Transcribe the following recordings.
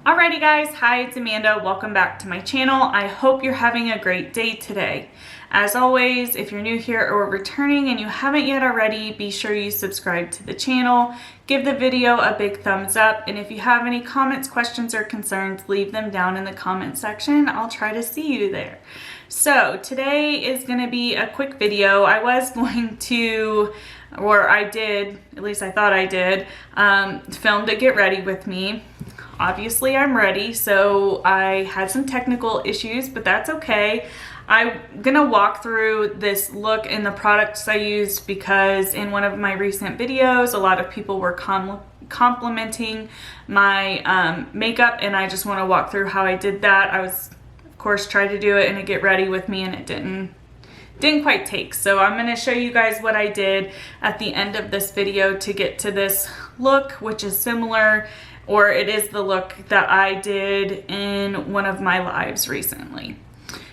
Alrighty guys, hi, it's Amanda. Welcome back to my channel. I hope you're having a great day today. As always, if you're new here or returning and you haven't yet already, be sure you subscribe to the channel, give the video a big thumbs up, and if you have any comments, questions, or concerns, leave them down in the comment section. I'll try to see you there. So today is going to be a quick video. I was going to, or I did, at least I thought I did, film to get ready with me. Obviously I'm ready, so I had some technical issues, but that's okay. I'm gonna walk through this look and the products I used because in one of my recent videos, a lot of people were complimenting my makeup, and I just want to walk through how I did that. I was, of course, tried to do it and get ready with me, and it didn't quite take. So I'm going to show you guys what I did at the end of this video to get to this look, which is similar, or it is the look that I did in one of my lives recently.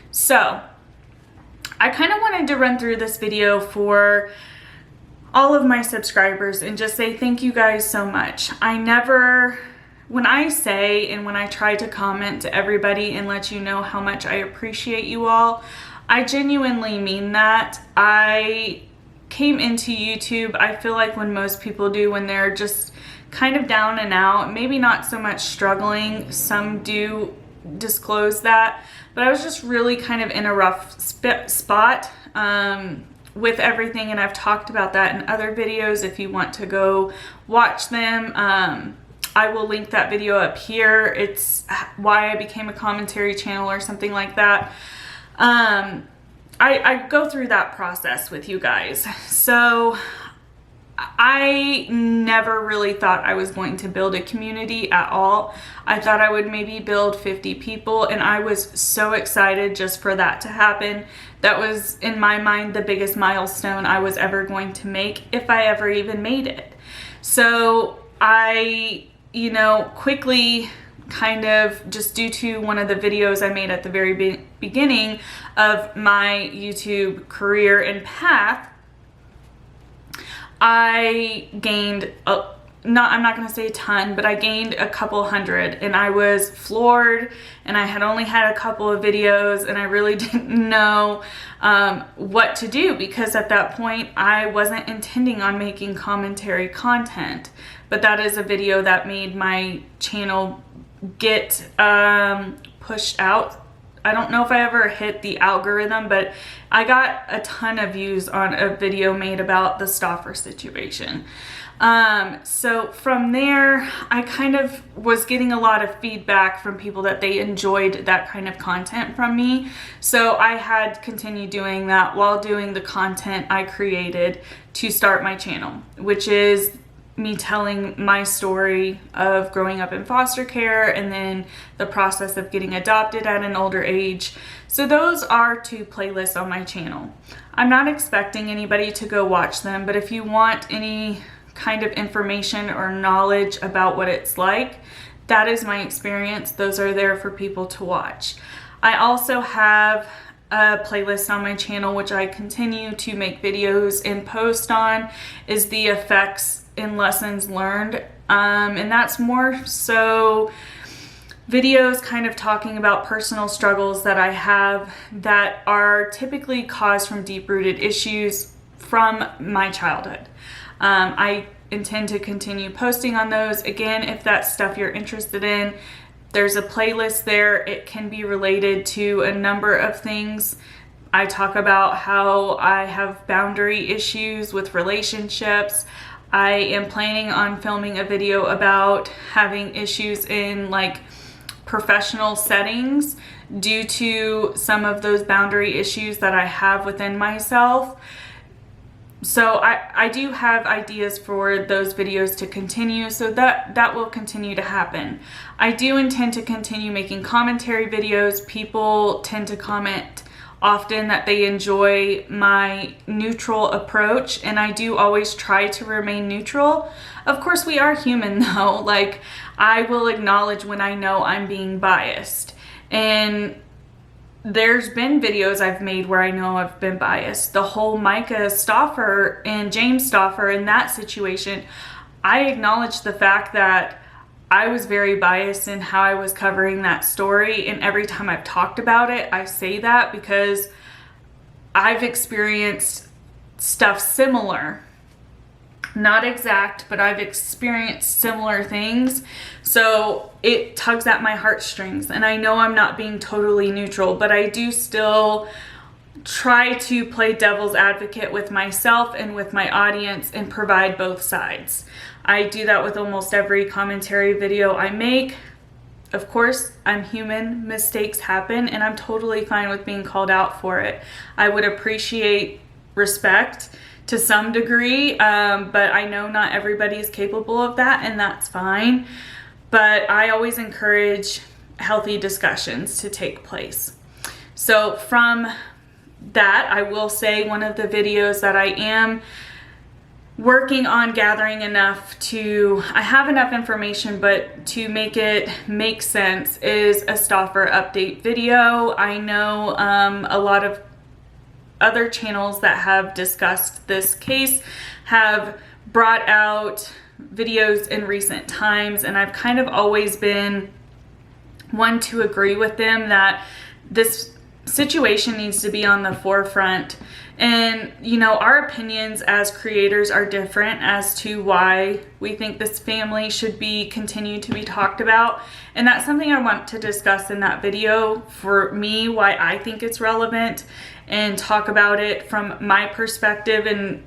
So I kind of wanted to run through this video for all of my subscribers and just say thank you guys so much. When I say and when I try to comment to everybody and let you know how much I appreciate you all, I genuinely mean that. I came into YouTube, I feel like when most people do, when they're just kind of down and out, maybe not so much struggling, some do disclose that, but I was just really kind of in a rough spot with everything, and I've talked about that in other videos. If you want to go watch them, I will link that video up here. It's why I became a commentary channel or something like that. I go through that process with you guys. So I never really thought I was going to build a community at all. I thought I would maybe build 50 people, and I was so excited just for that to happen. That was, in my mind, the biggest milestone I was ever going to make, if I ever even made it. So I, quickly kind of, just due to one of the videos I made at the very beginning of my YouTube career and path, I gained, I'm not going to say a ton, but I gained a couple hundred, and I was floored, and I had only had a couple of videos, and I really didn't know what to do, because at that point I wasn't intending on making commentary content. But that is a video that made my channel get pushed out. I don't know if I ever hit the algorithm, but I got a ton of views on a video made about the stoffer situation. So from there, I kind of was getting a lot of feedback from people that they enjoyed that kind of content from me. So I had continued doing that while doing the content I created to start my channel, which is me telling my story of growing up in foster care and then the process of getting adopted at an older age. So those are 2 playlists on my channel. I'm not expecting anybody to go watch them, but if you want any kind of information or knowledge about what it's like, that is my experience. Those are there for people to watch. I also have a playlist on my channel, which I continue to make videos and post on, is the effects and lessons learned, and that's more so videos kind of talking about personal struggles that I have that are typically caused from deep-rooted issues from my childhood. I intend to continue posting on those. Again, if that's stuff you're interested in, there's a playlist there. It can be related to a number of things. I talk about how I have boundary issues with relationships. I am planning on filming a video about having issues in like professional settings due to some of those boundary issues that I have within myself. So I do have ideas for those videos to continue, so that will continue to happen. I do intend to continue making commentary videos. People tend to comment often that they enjoy my neutral approach, and I do always try to remain neutral. Of course, we are human though. Like, I will acknowledge when I know I'm being biased, and there's been videos I've made where I know I've been biased. The whole Micah Stoffer and James Stoffer in that situation, I acknowledge the fact that I was very biased in how I was covering that story, and every time I've talked about it, I say that because I've experienced stuff similar. Not exact, but I've experienced similar things. So it tugs at my heartstrings, and I know I'm not being totally neutral, but I do still try to play devil's advocate with myself and with my audience and provide both sides. I do that with almost every commentary video I make. Of course, I'm human, mistakes happen, and I'm totally fine with being called out for it. I would appreciate respect to some degree, but I know not everybody is capable of that, and that's fine. But I always encourage healthy discussions to take place. So from that, I will say one of the videos that I am working on gathering enough I have enough information, but to make it make sense, is a Stauffer update video. I know a lot of other channels that have discussed this case have brought out videos in recent times, and I've kind of always been one to agree with them that this situation needs to be on the forefront. And you know, our opinions as creators are different as to why we think this family should be continued to be talked about, and that's something I want to discuss in that video. For me, why I think it's relevant, and talk about it from my perspective and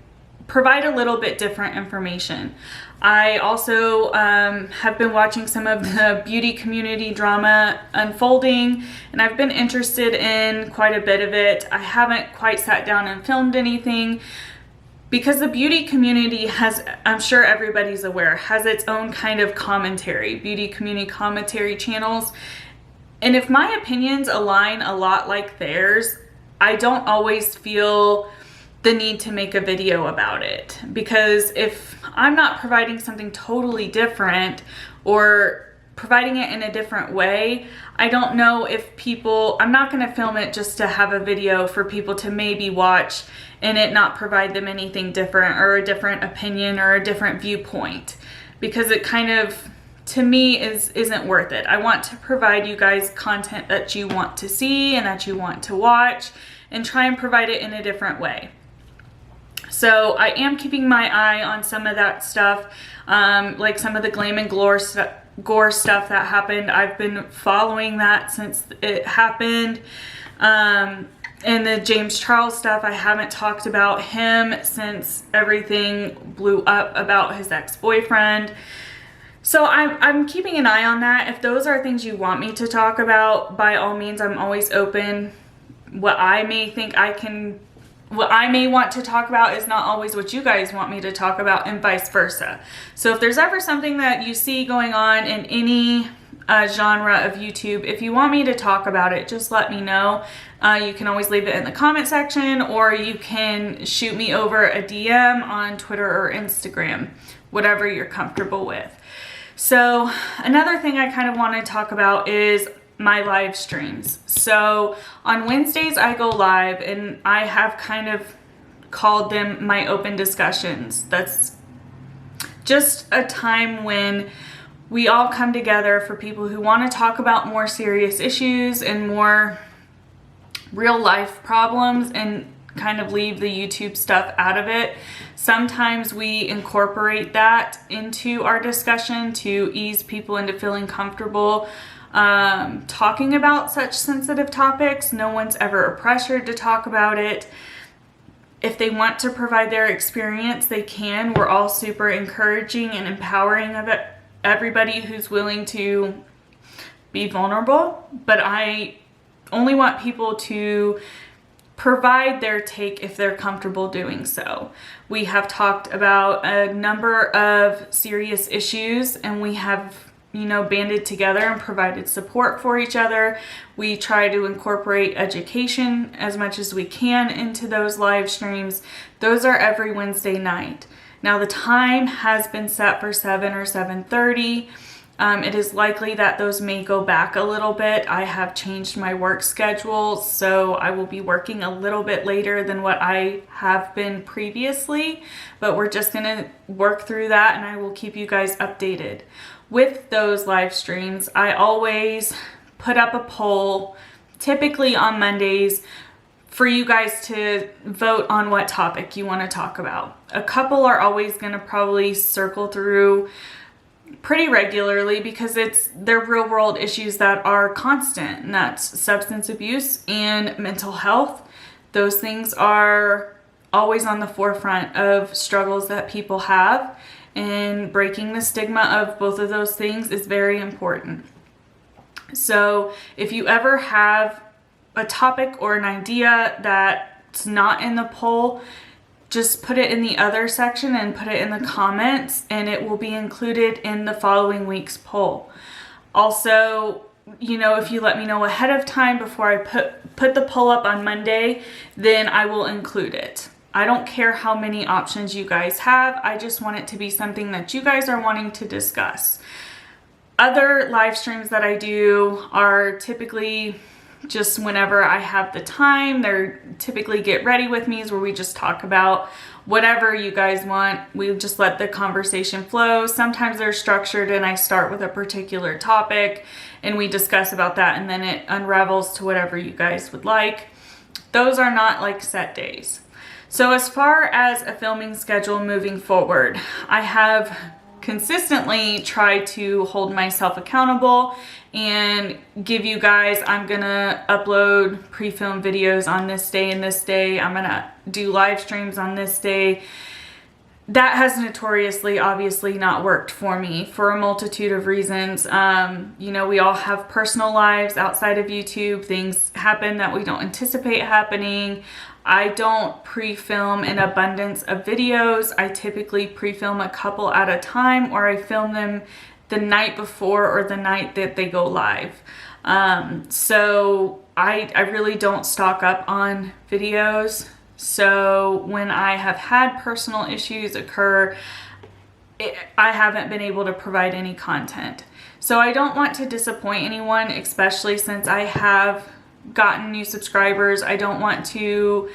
provide a little bit different information. I also have been watching some of the beauty community drama unfolding, and I've been interested in quite a bit of it. I haven't quite sat down and filmed anything because the beauty community has, I'm sure everybody's aware, has its own kind of commentary, beauty community commentary channels. And if my opinions align a lot like theirs, I don't always feel the need to make a video about it, because if I'm not providing something totally different or providing it in a different way, I don't know if I'm not going to film it just to have a video for people to maybe watch and it not provide them anything different or a different opinion or a different viewpoint, because it kind of, to me, isn't worth it. I want to provide you guys content that you want to see and that you want to watch, and try and provide it in a different way. So I am keeping my eye on some of that stuff, like some of the glam and gore stuff that happened. I've been following that since it happened. And the James Charles stuff, I haven't talked about him since everything blew up about his ex-boyfriend. So I'm keeping an eye on that. If those are things you want me to talk about, by all means, I'm always open. What I may want to talk about is not always what you guys want me to talk about, and vice versa. So if there's ever something that you see going on in any genre of YouTube, if you want me to talk about it, just let me know. You can always leave it in the comment section, or you can shoot me over a DM on Twitter or Instagram, whatever you're comfortable with. So another thing I kind of want to talk about is my live streams. So on Wednesdays I go live, and I have kind of called them my open discussions. That's just a time when we all come together for people who want to talk about more serious issues and more real life problems, and kind of leave the YouTube stuff out of it. Sometimes we incorporate that into our discussion to ease people into feeling comfortable talking about such sensitive topics. No one's ever pressured to talk about it. If they want to provide their experience, they can. We're all super encouraging and empowering of it, everybody who's willing to be vulnerable, but I only want people to provide their take if they're comfortable doing so. We have talked about a number of serious issues, and we have banded together and provided support for each other. We try to incorporate education as much as we can into those live streams. Those are every Wednesday night. Now the time has been set for 7 or 7:30. It is likely that those may go back a little bit. I have changed my work schedule, so I will be working a little bit later than what I have been previously, but we're just gonna work through that, and I will keep you guys updated. with those live streams, I always put up a poll, typically on Mondays, for you guys to vote on what topic you want to talk about. A couple are always going to probably circle through pretty regularly because they're real world issues that are constant, and that's substance abuse and mental health. Those things are always on the forefront of struggles that people have, and breaking the stigma of both of those things is very important. So if you ever have a topic or an idea that's not in the poll, just put it in the other section and put it in the comments, and it will be included in the following week's poll. Also, you know, if you let me know ahead of time before I put the poll up on Monday, then I will include it. I don't care how many options you guys have. I just want it to be something that you guys are wanting to discuss. Other live streams that I do are typically just whenever I have the time. They're typically Get Ready With Me's, where we just talk about whatever you guys want. We just let the conversation flow. Sometimes they're structured and I start with a particular topic and we discuss about that, and then it unravels to whatever you guys would like. Those are not like set days. So as far as a filming schedule moving forward, I have consistently tried to hold myself accountable and give you guys, I'm gonna upload pre-film videos on this day and this day. I'm gonna do live streams on this day. That has notoriously, obviously not worked for me for a multitude of reasons. You know, we all have personal lives outside of YouTube. Things happen that we don't anticipate happening. I don't pre-film an abundance of videos. I typically pre-film a couple at a time, or I film them the night before or the night that they go live. So I really don't stock up on videos. So when I have had personal issues occur, I haven't been able to provide any content. So I don't want to disappoint anyone, especially since I have gotten new subscribers. I don't want to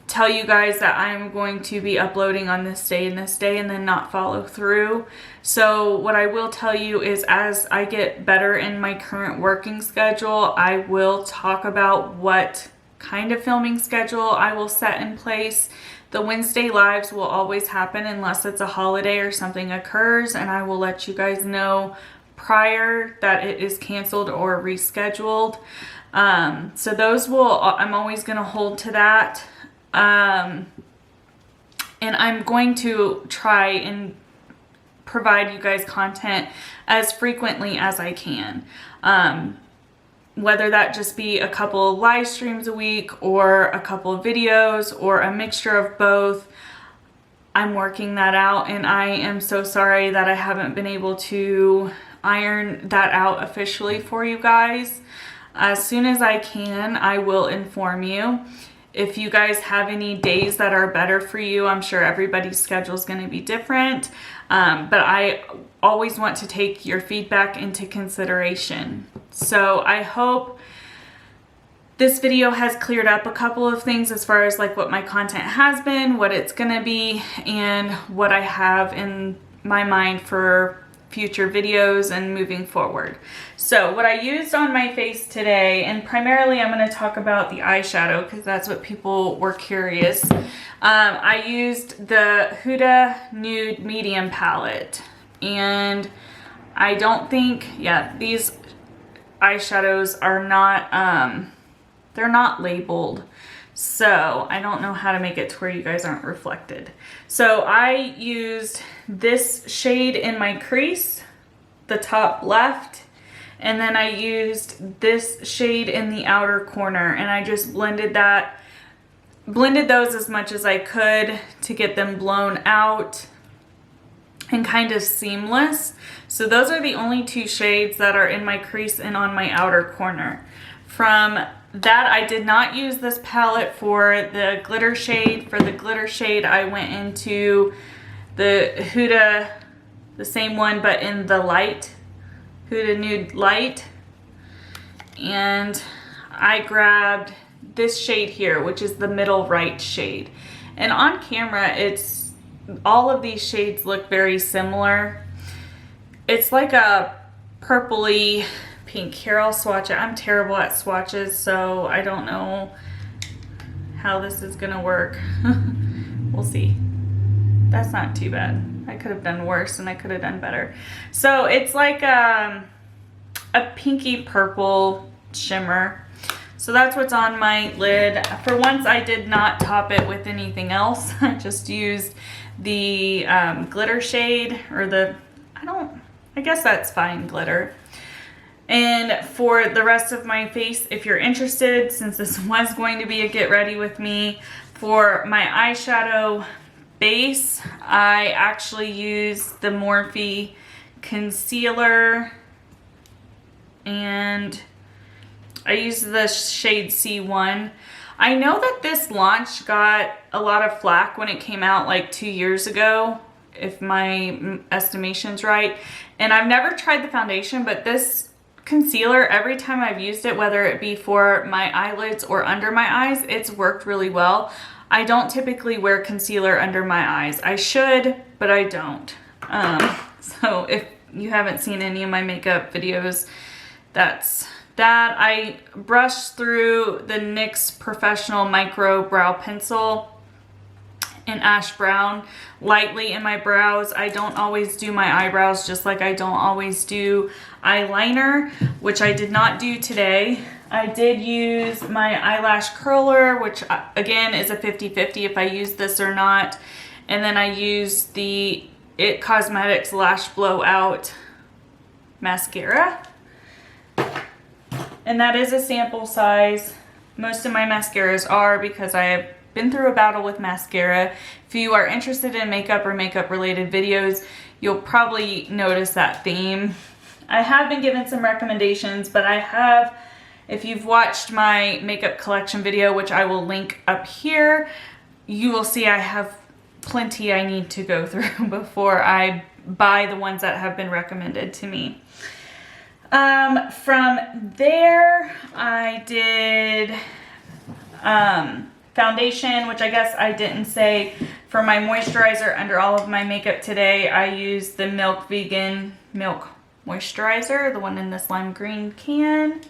tell you guys that I'm going to be uploading on this day and this day and then not follow through. So what I will tell you is, as I get better in my current working schedule, I will talk about what kind of filming schedule I will set in place. The Wednesday lives will always happen unless it's a holiday or something occurs, and I will let you guys know prior that it is canceled or rescheduled. So those I'm always going to hold to that. And I'm going to try and provide you guys content as frequently as I can. Whether that just be a couple of live streams a week or a couple of videos or a mixture of both. I'm working that out, and I am so sorry that I haven't been able to iron that out officially for you guys. As soon as I can, I will inform you. If you guys have any days that are better for you, I'm sure everybody's schedule is going to be different. But I always want to take your feedback into consideration. So I hope this video has cleared up a couple of things as far as like what my content has been, what it's going to be, and what I have in my mind for future videos and moving forward. So what I used on my face today, and primarily I'm going to talk about the eyeshadow because that's what people were curious. I used the Huda Nude Medium palette, and I don't think, these eyeshadows are not, they're not labeled. So I don't know how to make it to where you guys aren't reflected. So I used this shade in my crease, the top left, and then I used this shade in the outer corner, and I just blended those as much as I could to get them blown out and kind of seamless. So those are the only two shades that are in my crease and on my outer corner. From that, I did not use this palette for the glitter shade. For the glitter shade, I went into the Huda, the same one, but in the light, Huda Nude Light. And I grabbed this shade here, which is the middle right shade. And on camera, all of these shades look very similar. It's like a purpley pink. Here, I'll swatch it. I'm terrible at swatches, so I don't know how this is gonna work. We'll see. That's not too bad. I could have done worse and I could have done better. So it's like a pinky purple shimmer. So that's what's on my lid. For once, I did not top it with anything else. I just used the glitter shade, or the, I guess that's fine glitter. And for the rest of my face, if you're interested, since this was going to be a get ready with me, for my eyeshadow base, I actually used the Morphe concealer, and I used the shade C1. I know that this launch got a lot of flack when it came out like 2 years ago, if my estimation's right. And I've never tried the foundation, but this concealer, every time I've used it, whether it be for my eyelids or under my eyes, it's worked really well. I don't typically wear concealer under my eyes. I should, but I don't. So if you haven't seen any of my makeup videos, that's that. I brushed through the NYX Professional Micro Brow Pencil in ash brown lightly in my brows. I don't always do my eyebrows, just like I don't always do eyeliner, which I did not do today. I did use my eyelash curler, which again is a 50-50 if I use this or not. And then I used the It Cosmetics Lash Blowout mascara. And that is a sample size. Most of my mascaras are, because I have been through a battle with mascara. If you are interested in makeup or makeup related videos, you'll probably notice that theme. I have been given some recommendations, but I have, if you've watched my makeup collection video, which I will link up here, you will see I have plenty I need to go through before I buy the ones that have been recommended to me. From there, I did foundation, which I guess I didn't say. For my moisturizer under all of my makeup today, I used the Milk Vegan Milk Moisturizer, the one in this lime green can.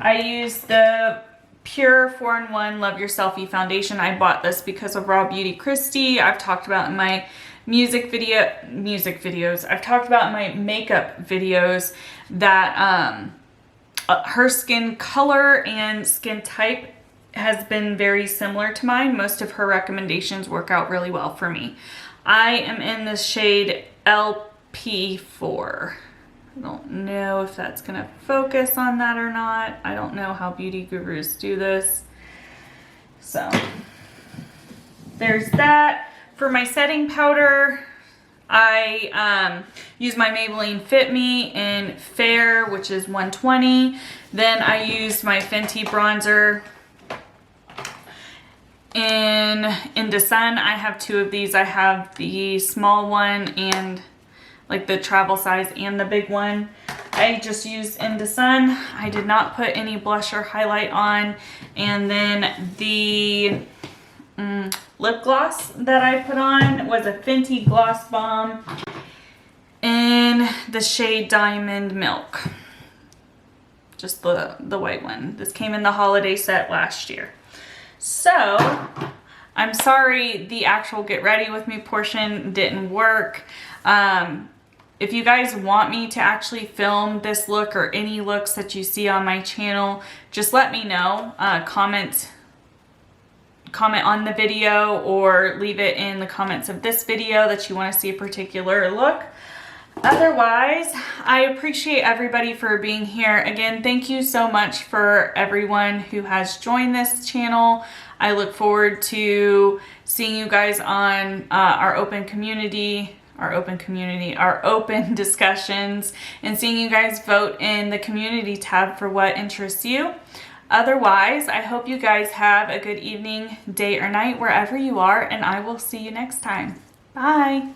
I used the Pure 4-in-1 Love Your Selfie Foundation. I bought this because of Raw Beauty Christy. I've talked about in my music videos. I've talked about in my makeup videos that her skin color and skin type has been very similar to mine. Most of her recommendations work out really well for me. I am in the shade LP4. I don't know if that's gonna focus on that or not. I don't know how beauty gurus do this. So there's that. For my setting powder, I use my Maybelline Fit Me in Fair, which is 120. Then I used my Fenty bronzer in Into Sun. I have two of these. I have the small one and like the travel size and the big one. I just used Into Sun. I did not put any blush or highlight on. And then the lip gloss that I put on was a Fenty Gloss Bomb in the shade Diamond Milk. Just the white one. This came in the holiday set last year. So, I'm sorry the actual get ready with me portion didn't work. If you guys want me to actually film this look or any looks that you see on my channel, just let me know. Comment on the video or leave it in the comments of this video that you want to see a particular look. Otherwise, I appreciate everybody for being here. Again, thank you so much for everyone who has joined this channel. I look forward to seeing you guys on our open discussions, and seeing you guys vote in the community tab for what interests you. Otherwise, I hope you guys have a good evening, day, or night, wherever you are, and I will see you next time. Bye.